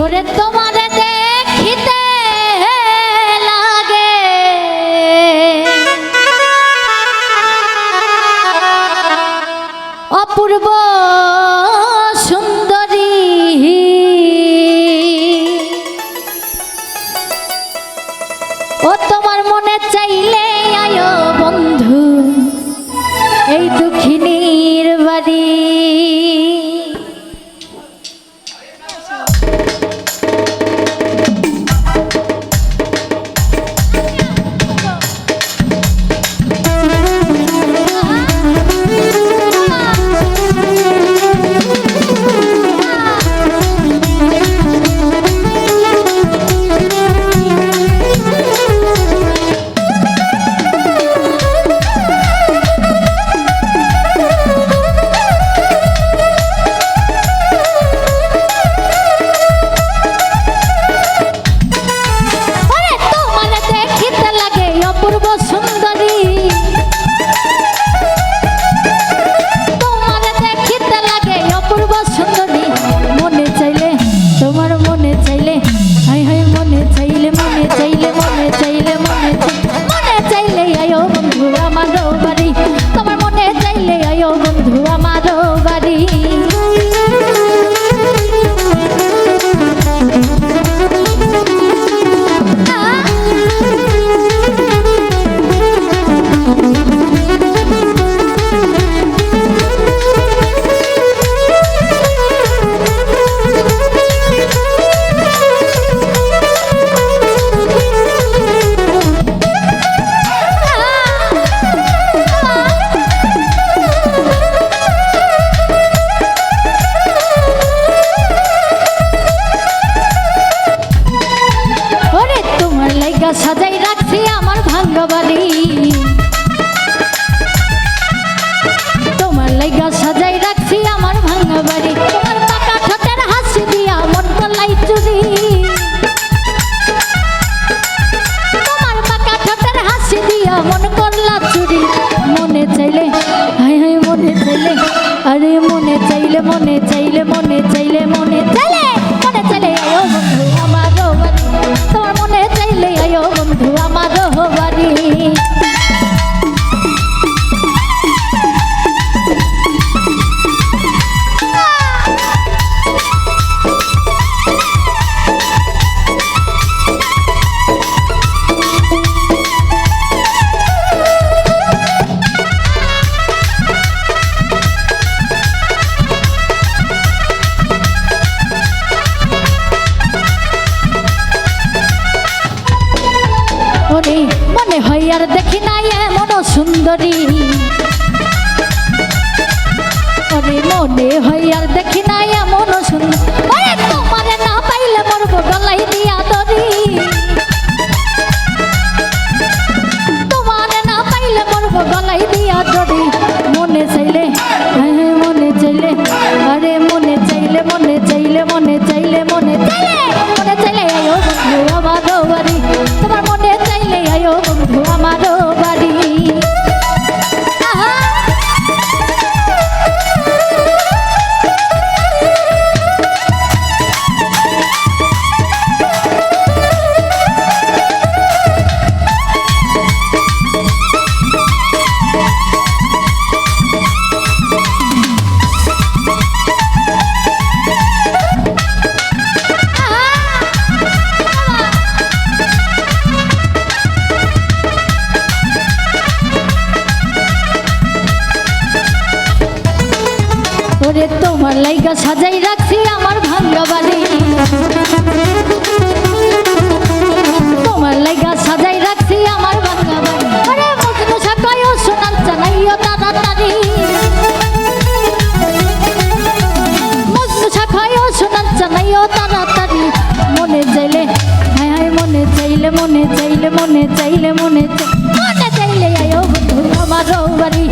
ওরে তোমার দেখিতে লাগে অপূর্ব সুন্দরী ও তোমার মনে চাইলে আয়ো বন্ধু এই দুঃখিনীর বাড়ি সাজাই রাখছি আমার ভাঙ্গা বাড়ি তোমার লাইগা সাজাই রাখছি আমার ভাঙ্গা বাড়ি তোমার পাকা ঠোঁটের হাসি দিয়া মন গলাই চুরি তোমার পাকা ঠোঁটের হাসি দিয়া মন করলা চুরি মনে চাইলে হাই হাই মনে চাইলে আরে মনে চাইলে মনে চাইলে মনে চাইলে মনে চাইলে মনে চাইলে আয়ো বন্ধু আমারও বাড়ি তোমার মনে চাইলে আয়ো বন্ধু আমারও বাড়ি মনে হয় আর দেখি না এমন সুন্দরী মনে হয় আর দেখি না এমন সুন্দর তোমার না পাইলে মরবো গলাই দিয়া দরি তোমার না পাইলে মরবো গলাই দিয়া দরি মনে চাইলে মনে চাইলে আরে মনে চাইলে মনে চাইলে মনে চাইলে মনে চাইলে মনে চাইলে আয়ো বন্ধু আমারও বাড়ি তোমার মনে চাইলে আয়ো বন্ধু আমারও বাড়ি ওরে তোমার লাইগা সাজাই রাখছি আমার ভাঙ্গা বাড়ি তোমার লাইগা সাজাই রাখছি আমার ভাঙ্গা বাড়ি আরে মজনু সাকায়ও সোনার চানাইও তাড়াতাড়ি মজনু সাকায়ও সোনার চানাইও তাড়াতাড়ি মনে চাইলে হায় হায় মনে চাইলে মনে চাইলে মনে চাইলে মনে চাইলে আয়ো বন্ধু আমারও বাড়ি